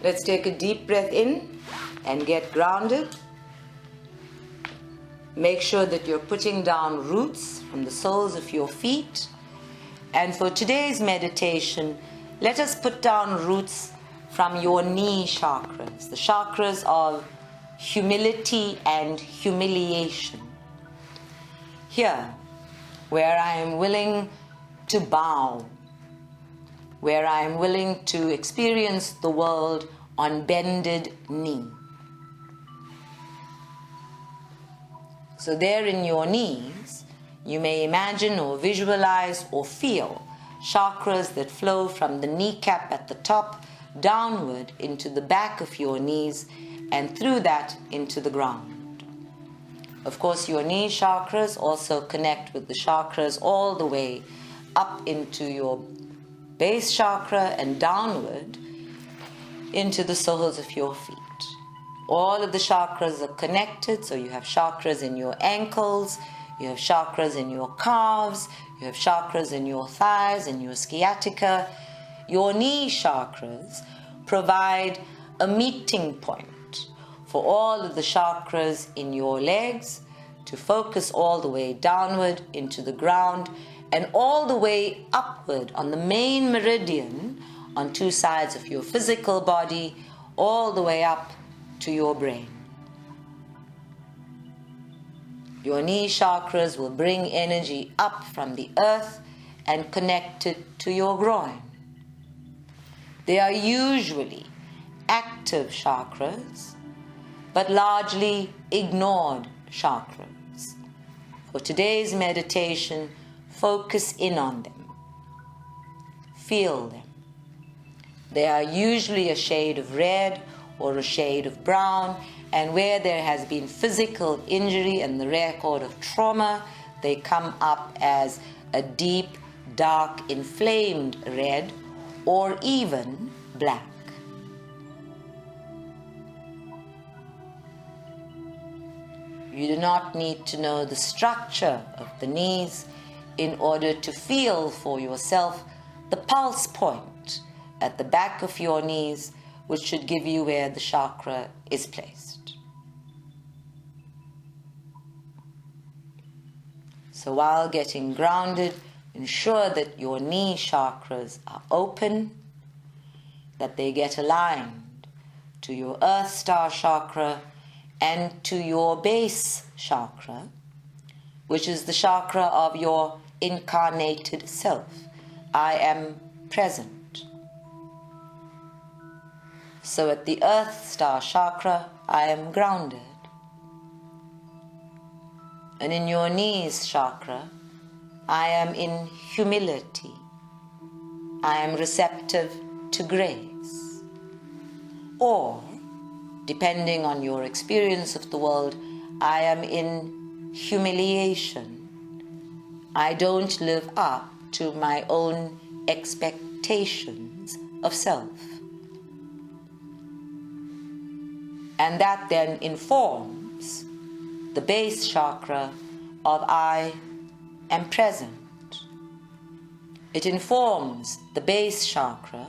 Let's take a deep breath in and get grounded. Make sure that you're putting down roots from the soles of your feet. And for today's meditation, let us put down roots from your knee chakras, the chakras of humility and humiliation. Here, where I am willing to bow, where I am willing to experience the world on bended knee. So there in your knees, you may imagine or visualize or feel chakras that flow from the kneecap at the top downward into the back of your knees and through that into the ground. Of course, your knee chakras also connect with the chakras all the way up into your base chakra and downward into the soles of your feet. All of the chakras are connected, so you have chakras in your ankles, you have chakras in your calves, you have chakras in your thighs and your sciatica. Your knee chakras provide a meeting point for all of the chakras in your legs to focus all the way downward into the ground and all the way upward on the main meridian on two sides of your physical body, all the way up to your brain. Your knee chakras will bring energy up from the earth and connect it to your groin. They are usually active chakras, but largely ignored chakras. For today's meditation, focus in on them. Feel them. They are usually a shade of red or a shade of brown, and where there has been physical injury and the record of trauma, they come up as a deep, dark, inflamed red or even black. You do not need to know the structure of the knees in order to feel for yourself the pulse point at the back of your knees, which should give you where the chakra is placed. So while getting grounded, ensure that your knee chakras are open, that they get aligned to your Earth Star chakra and to your base chakra, which is the chakra of your incarnated self. I am present. So at the Earth Star chakra, I am grounded. And in your knees chakra, I am in humility. I am receptive to grace. Or, depending on your experience of the world, I am in humiliation. I don't live up to my own expectations of self. And that then informs the base chakra of I am present. It informs the base chakra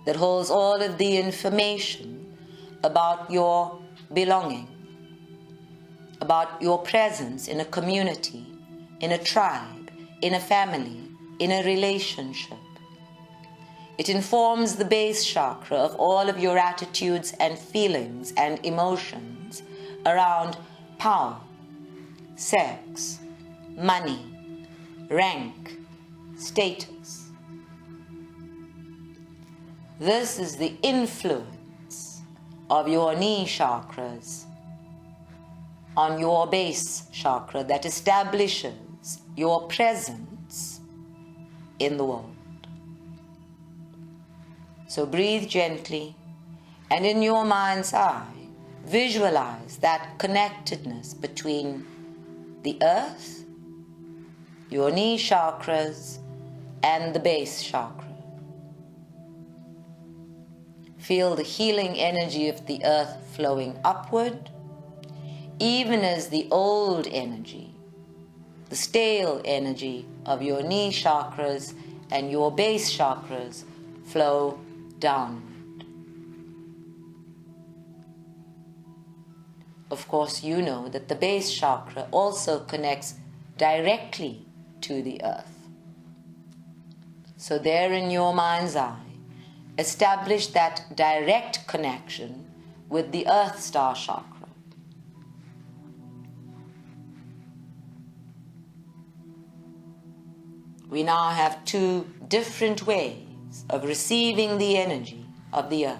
that holds all of the information about your belonging, about your presence in a community, in a tribe, in a family, in a relationship. It informs the base chakra of all of your attitudes and feelings and emotions around power, sex, money, rank, status. This is the influence of your knee chakras on your base chakra that establishes your presence in the world. So breathe gently, and in your mind's eye, visualize that connectedness between the earth, your knee chakras, and the base chakra. Feel the healing energy of the earth flowing upward, even as the old energy, the stale energy of your knee chakras and your base chakras flow downward. Of course, you know that the base chakra also connects directly to the earth. So there in your mind's eye, establish that direct connection with the earth star chakra. We now have two different ways of receiving the energy of the earth.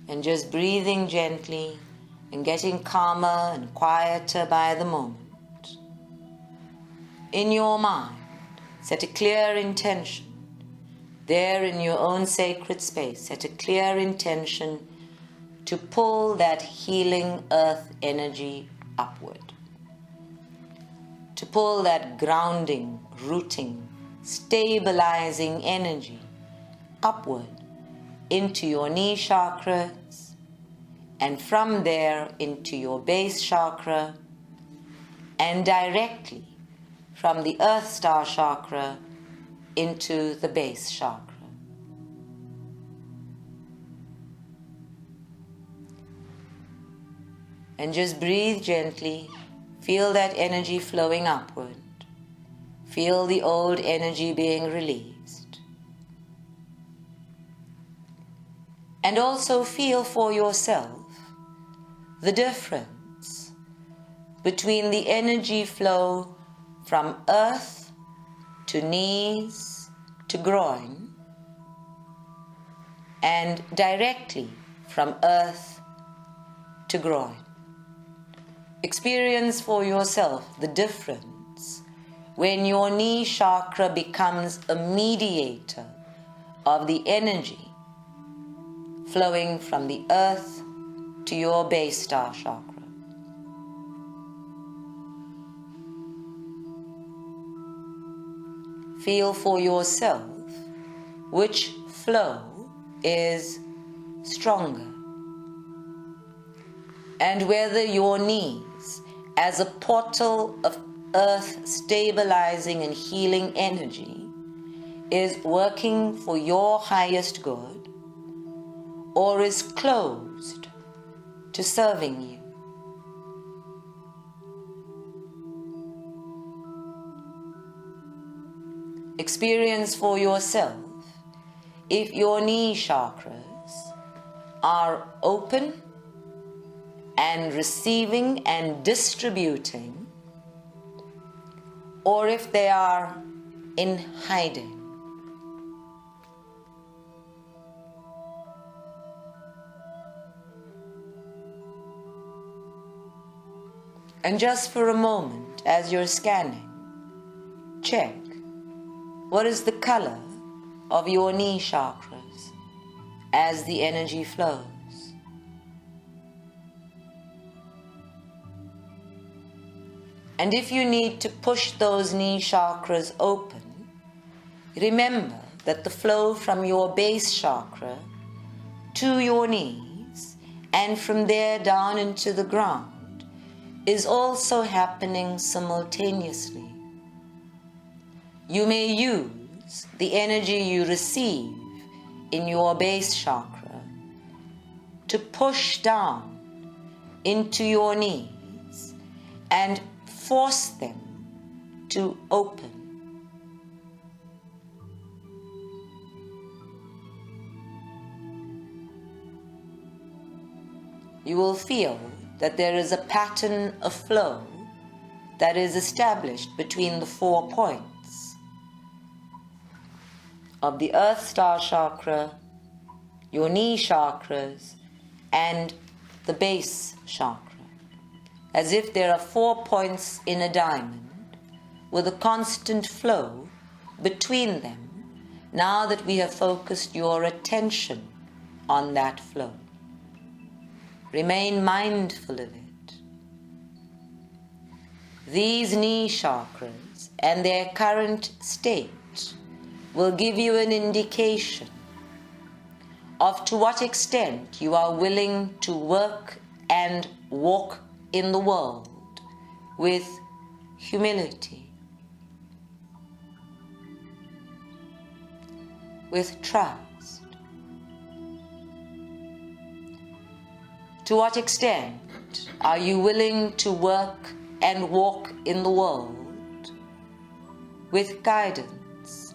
And just breathing gently and getting calmer and quieter by the moment. In your mind, set a clear intention. There in your own sacred space, set a clear intention to pull that healing earth energy upward. To pull that grounding, rooting, stabilizing energy upward into your knee chakras, and from there into your base chakra, and directly from the earth star chakra into the base chakra. And just breathe gently. Feel that energy flowing upward. Feel the old energy being released. And also feel for yourself the difference between the energy flow from earth to knees to groin, and directly from earth to groin. Experience for yourself the difference when your knee chakra becomes a mediator of the energy flowing from the earth to your base star chakra. Feel for yourself which flow is stronger, and whether your knees, as a portal of earth stabilizing and healing energy, is working for your highest good, or is closed to serving you. Experience for yourself if your knee chakras are open and receiving and distributing, or if they are in hiding. And just for a moment, as you're scanning, check what is the color of your knee chakras as the energy flows. And if you need to push those knee chakras open, remember that the flow from your base chakra to your knees and from there down into the ground is also happening simultaneously. You may use the energy you receive in your base chakra to push down into your knees and force them to open. You will feel that there is a pattern of flow that is established between the 4 points of the earth star chakra, your knee chakras, and the base chakra, as if there are 4 points in a diamond with a constant flow between them, now that we have focused your attention on that flow. Remain mindful of it. These knee chakras and their current state will give you an indication of to what extent you are willing to work and walk in the world with humility, with trust, To what extent are you willing to work and walk in the world with guidance?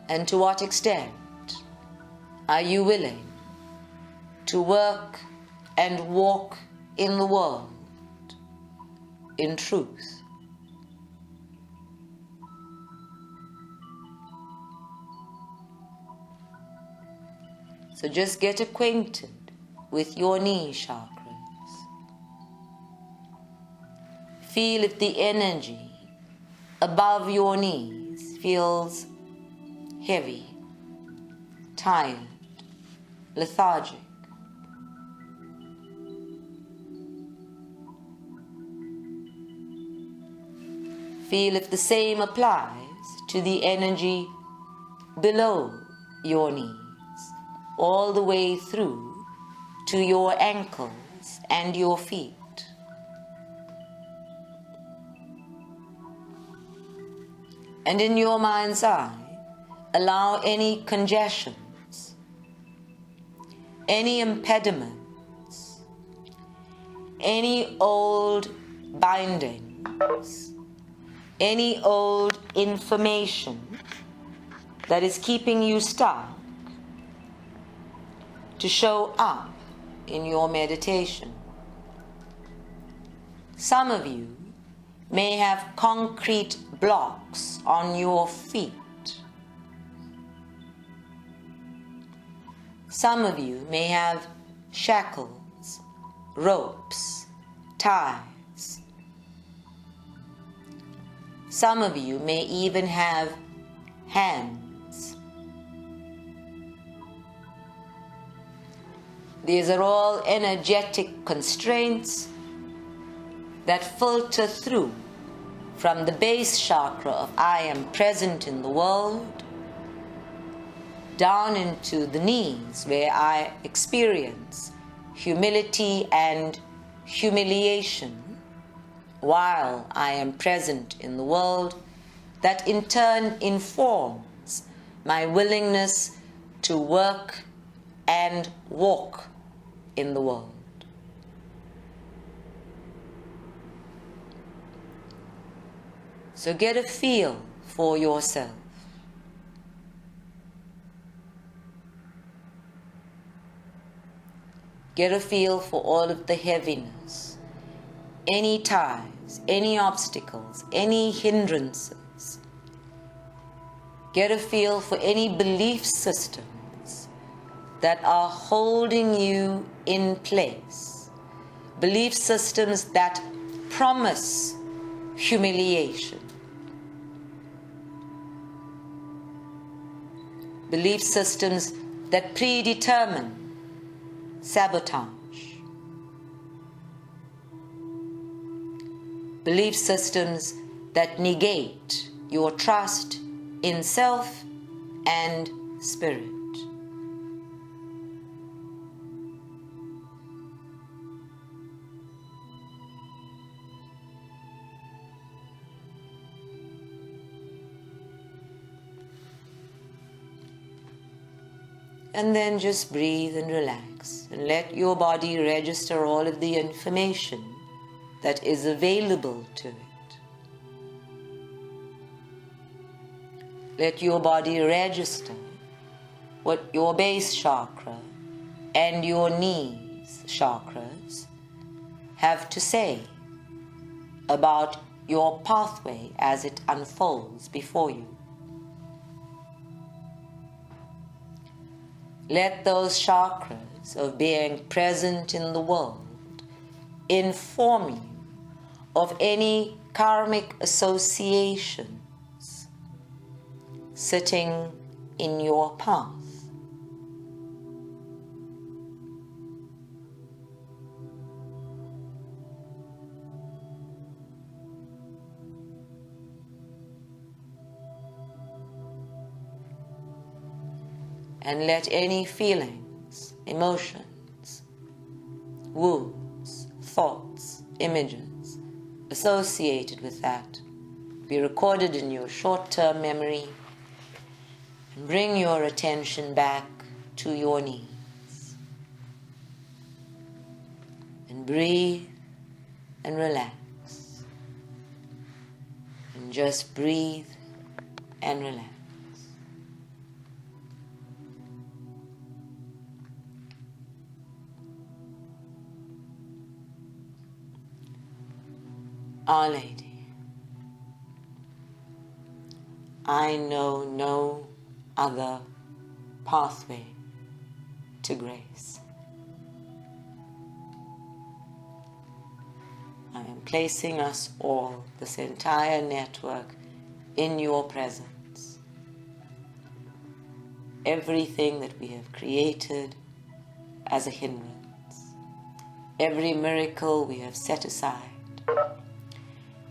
And to what extent are you willing to work and walk in the world in truth? So just get acquainted with your knee chakras. Feel if the energy above your knees feels heavy, tired, lethargic. Feel if the same applies to the energy below your knees, all the way through to your ankles and your feet. And in your mind's eye, allow any congestions, any impediments, any old bindings, any old information that is keeping you stuck to show up in your meditation. Some of you may have concrete blocks on your feet. Some of you may have shackles, ropes, ties. Some of you may even have hands. These are all energetic constraints that filter through from the base chakra of I am present in the world down into the knees where I experience humility and humiliation while I am present in the world, that in turn informs my willingness to work and walk in the world. So get a feel for yourself. Get a feel for all of the heaviness, any ties, any obstacles, any hindrances. Get a feel for any belief systems that are holding you in place. Belief systems that promise humiliation. Belief systems that predetermine sabotage. Belief systems that negate your trust in self and spirit. And then just breathe and relax and let your body register all of the information that is available to it. Let your body register what your base chakra and your knees chakras have to say about your pathway as it unfolds before you. Let those chakras of being present in the world inform you of any karmic associations sitting in your path. And let any feelings, emotions, wounds, thoughts, images associated with that be recorded in your short-term memory Bring your attention back to your knees. And breathe and relax. And just breathe and relax. Our Lady, I know no other pathway to grace. I am placing us all, this entire network, in your presence. Everything that we have created as a hindrance, every miracle we have set aside,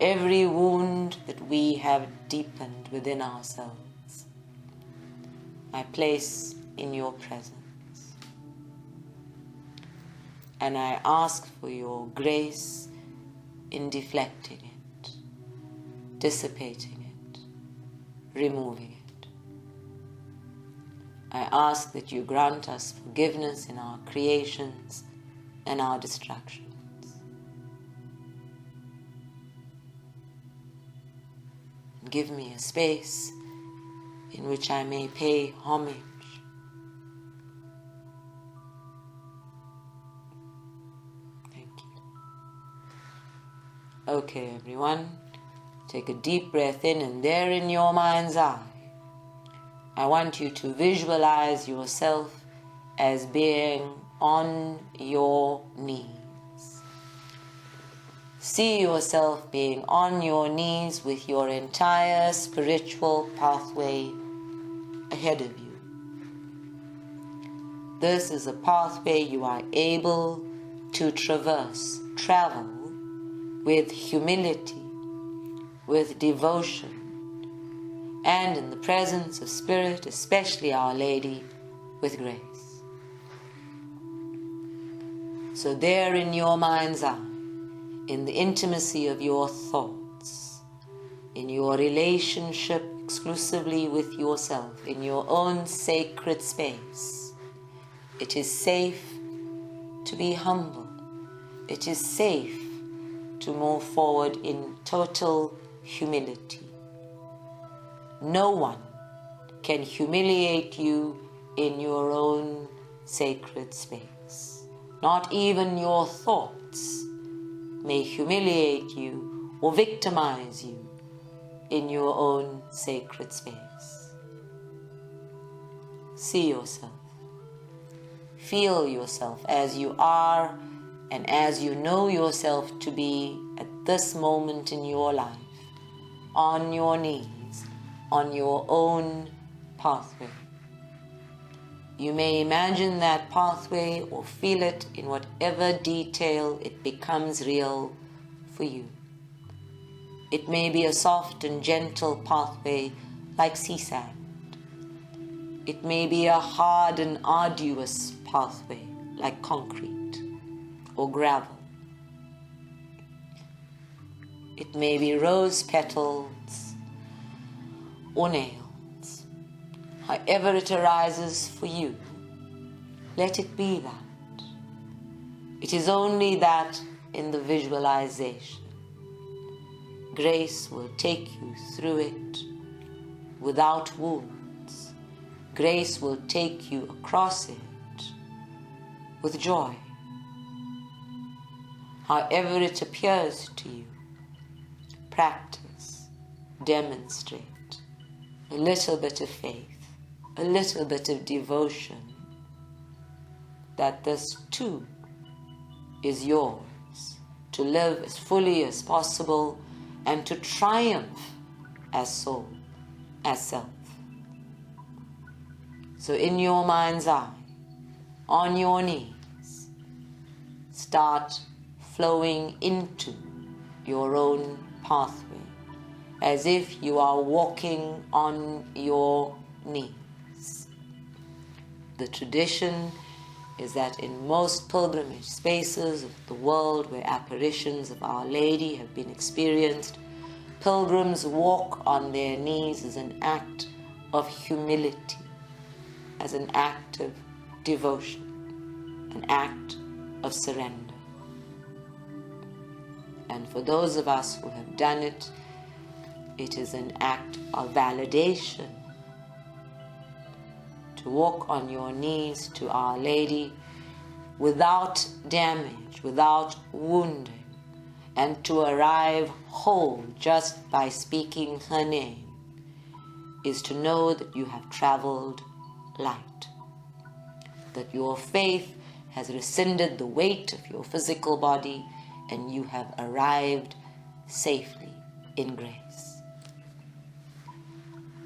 every wound that we have deepened within ourselves, I place in your presence. And I ask for your grace in deflecting it, dissipating it, removing it. I ask that you grant us forgiveness in our creations and our destructions. Give me a space in which I may pay homage. Thank you. Okay, everyone, take a deep breath in, and there in your mind's eye, I want you to visualize yourself as being on your knees. See yourself being on your knees with your entire spiritual pathway ahead of you. This is a pathway you are able to travel with humility, with devotion, and in the presence of Spirit, especially Our Lady, with grace. So there in your mind's eye, in the intimacy of your thoughts, in your relationship exclusively with yourself, in your own sacred space, it is safe to be humble. It is safe to move forward in total humility. No one can humiliate you in your own sacred space. Not even your thoughts may humiliate you or victimize you in your own sacred space. See yourself. Feel yourself as you are and as you know yourself to be at this moment in your life, on your knees, on your own pathway. You may imagine that pathway or feel it in whatever detail it becomes real for you. It may be a soft and gentle pathway like sea sand. It may be a hard and arduous pathway like concrete or gravel. It may be rose petals or nails. However it arises for you, let it be that. It is only that in the visualization. Grace will take you through it without wounds. Grace will take you across it with joy. However it appears to you, practice, demonstrate a little bit of faith, a little bit of devotion, that this too is yours, to live as fully as possible and to triumph as soul, as self. So in your mind's eye, on your knees, start flowing into your own pathway as if you are walking on your knees. The tradition is that in most pilgrimage spaces of the world where apparitions of Our Lady have been experienced, pilgrims walk on their knees as an act of humility. as an act of devotion, an act of surrender. And for those of us who have done it, it is an act of validation to walk on your knees to Our Lady without damage, without wounding, and to arrive whole just by speaking her name is to know that you have traveled light, that your faith has rescinded the weight of your physical body and you have arrived safely in grace.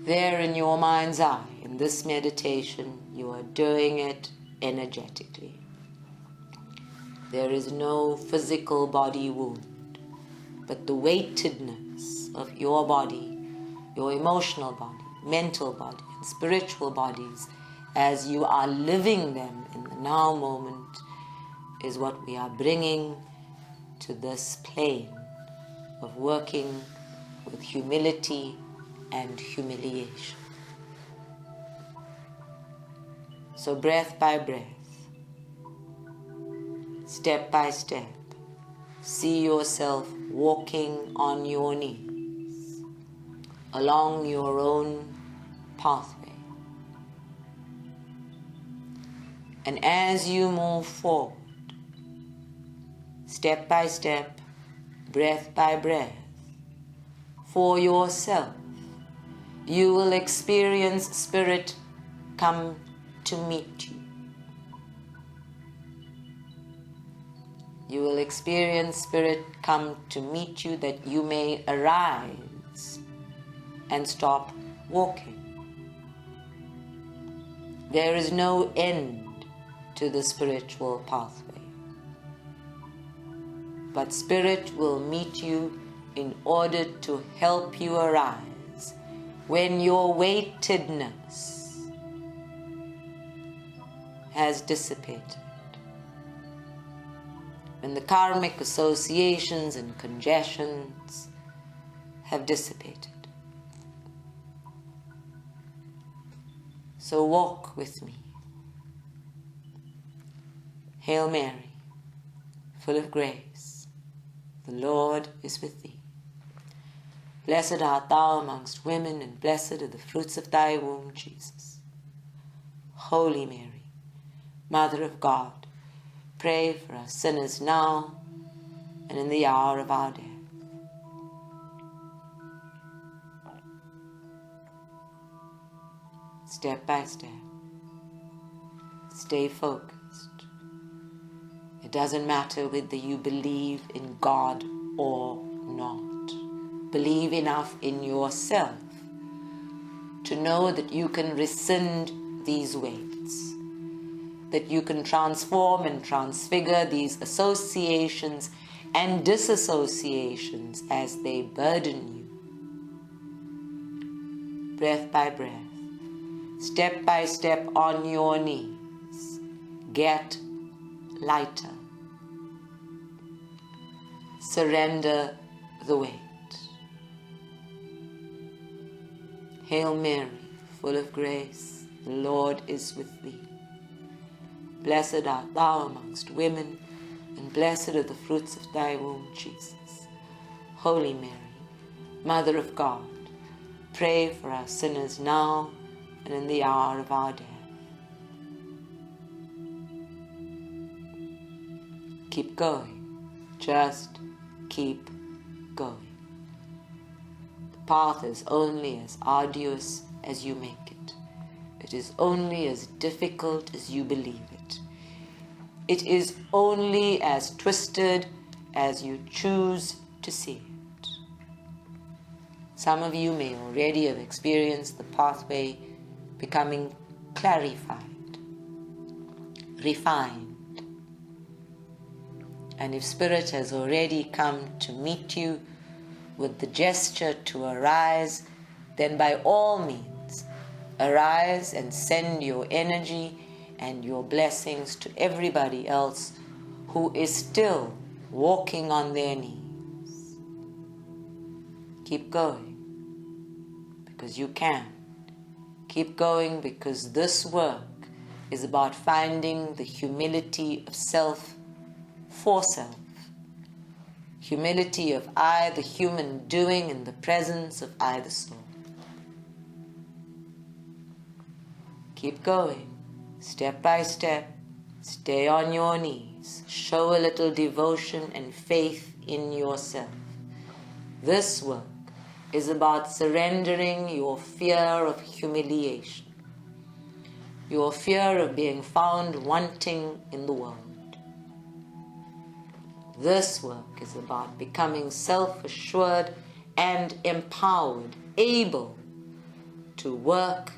There in your mind's eye, in this meditation, you are doing it energetically. There is no physical body wound, but the weightedness of your body, your emotional body, mental body, and spiritual bodies, as you are living them in the now moment, is what we are bringing to this plane of working with humility and humiliation. So breath by breath, step by step, see yourself walking on your knees along your own pathway. And as you move forward, step by step, breath by breath, for yourself, you will experience Spirit come to meet you. You will experience Spirit come to meet you that you may arise and stop walking. There is no end to the spiritual pathway, but Spirit will meet you in order to help you arise when your weightedness has dissipated, when the karmic associations and congestions have dissipated. So walk with me. Hail Mary, full of grace, the Lord is with thee. Blessed art thou amongst women, and blessed are the fruits of thy womb, Jesus. Holy Mary, Mother of God, pray for us sinners now and in the hour of our death. Step by step, stay focused. It doesn't matter whether you believe in God or not. Believe enough in yourself to know that you can rescind these weights, that you can transform and transfigure these associations and disassociations as they burden you. Breath by breath, step by step on your knees, get lighter. Surrender the weight. Hail Mary, full of grace, the Lord is with thee. Blessed art thou amongst women, and blessed are the fruits of thy womb, Jesus. Holy Mary, Mother of God, pray for us sinners now and in the hour of our death. Keep going. Just keep going. The path is only as arduous as you make it. It is only as difficult as you believe it. It is only as twisted as you choose to see it. Some of you may already have experienced the pathway becoming clarified, refined. And if Spirit has already come to meet you with the gesture to arise, then by all means, arise and send your energy and your blessings to everybody else who is still walking on their knees. Keep going, because you can. Keep going, because this work is about finding the humility of self for self. Humility of I, the human, doing in the presence of I, the soul. Keep going, step by step. Stay on your knees. Show a little devotion and faith in yourself. This work is about surrendering your fear of humiliation, your fear of being found wanting in the world. This work is about becoming self-assured and empowered, able to work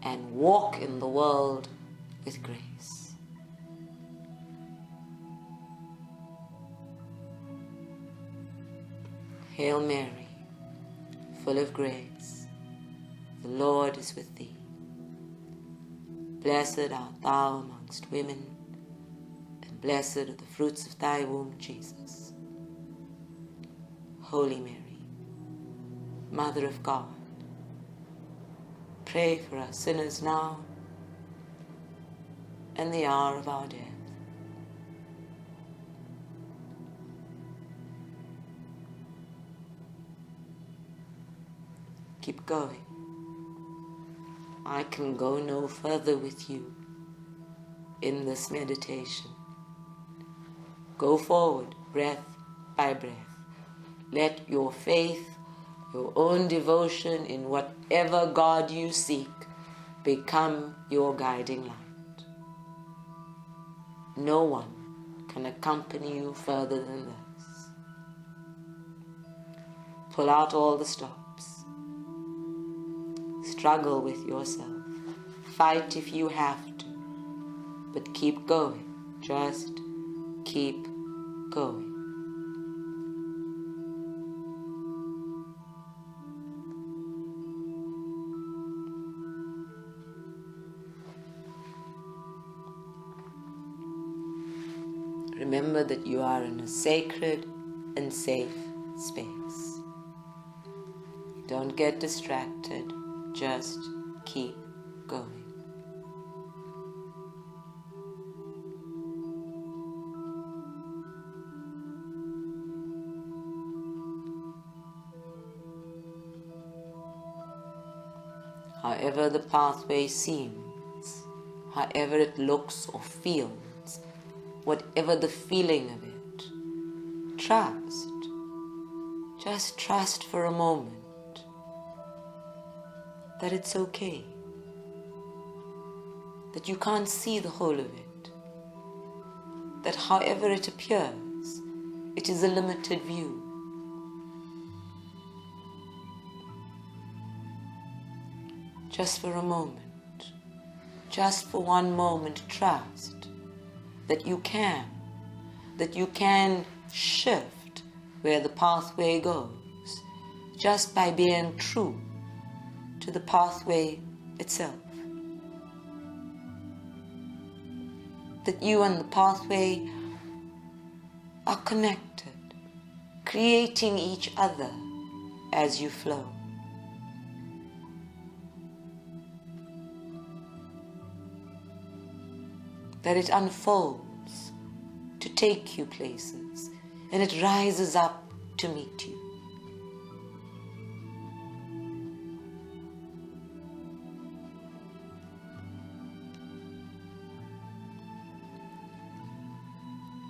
and walk in the world with grace. Hail Mary, full of grace, the Lord is with thee. Blessed art thou amongst women, and blessed are the fruits of thy womb, Jesus. Holy Mary, Mother of God, pray for us sinners now and the hour of our death. Keep going. I can go no further with you in this meditation. Go forward, breath by breath. Let your faith, your own devotion in whatever God you seek, become your guiding light. No one can accompany you further than this. Pull out all the stops. Struggle with yourself. Fight if you have to. But keep going. Just keep going. Remember that you are in a sacred and safe space. Don't get distracted. Just keep going. However the pathway seems, however it looks or feels, whatever the feeling of it, trust. Just trust for a moment that it's okay, that you can't see the whole of it, that however it appears, it is a limited view. Just for a moment, just for one moment, trust that you can shift where the pathway goes, just by being true to the pathway itself. That you and the pathway are connected, creating each other as you flow. That it unfolds to take you places, and it rises up to meet you.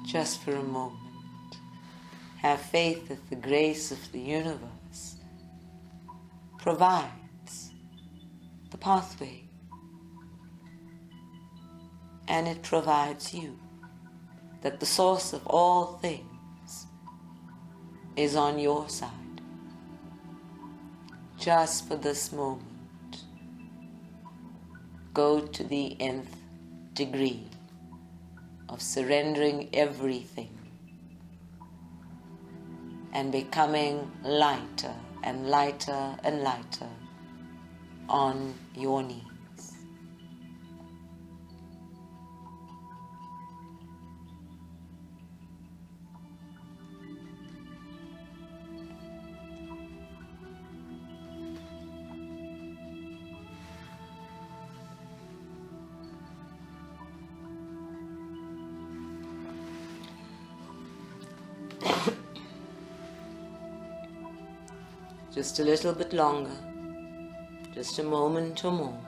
Just for a moment, have faith that the grace of the universe provides the pathway, and it provides you, that the source of all things is on your side. Just for this moment, go to the nth degree of surrendering everything and becoming lighter and lighter and lighter on your knees. Just a little bit longer, just a moment or more.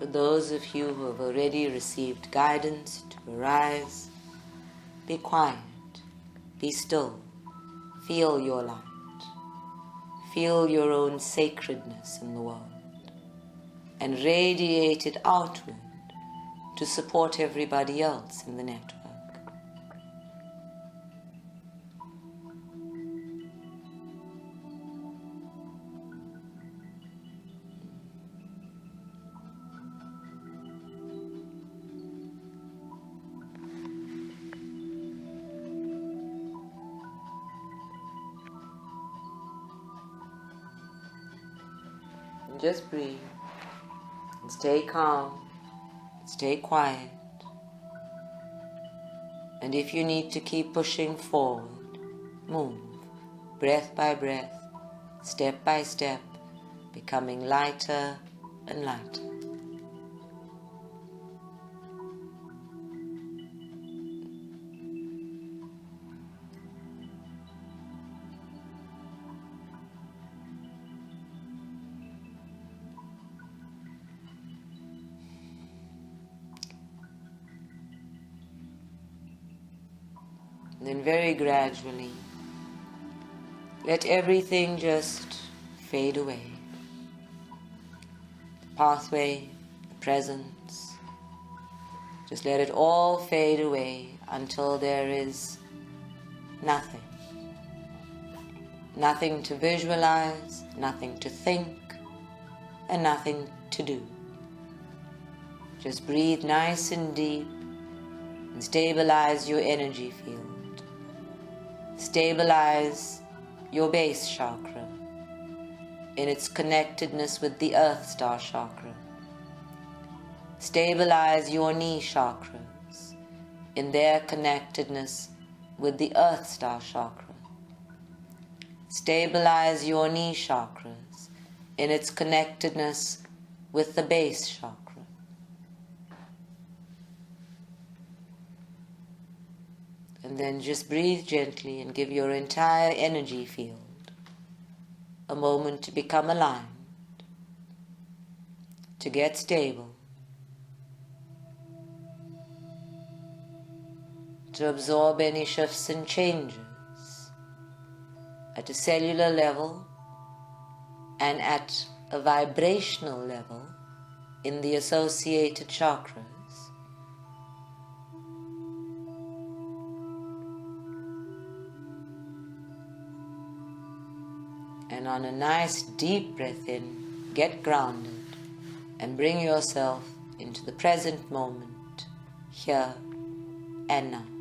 For those of you who have already received guidance to arise, be quiet, be still, feel your light, feel your own sacredness in the world, and radiate it outward to support everybody else in the network. Just breathe and stay calm, stay quiet. And if you need to keep pushing forward, move, breath by breath, step by step, becoming lighter and lighter. Then very gradually, let everything just fade away. The pathway, the presence, just let it all fade away until there is nothing. Nothing to visualize, nothing to think, and nothing to do. Just breathe nice and deep and stabilize your energy field. Stabilize your base chakra in its connectedness with the Earth Star chakra. Stabilize your knee chakras in their connectedness with the Earth Star chakra. Stabilize your knee chakras in its connectedness with the base chakra. And then just breathe gently and give your entire energy field a moment to become aligned, to get stable, to absorb any shifts and changes at a cellular level and at a vibrational level in the associated chakras. And on a nice deep breath in, get grounded and bring yourself into the present moment, here and now.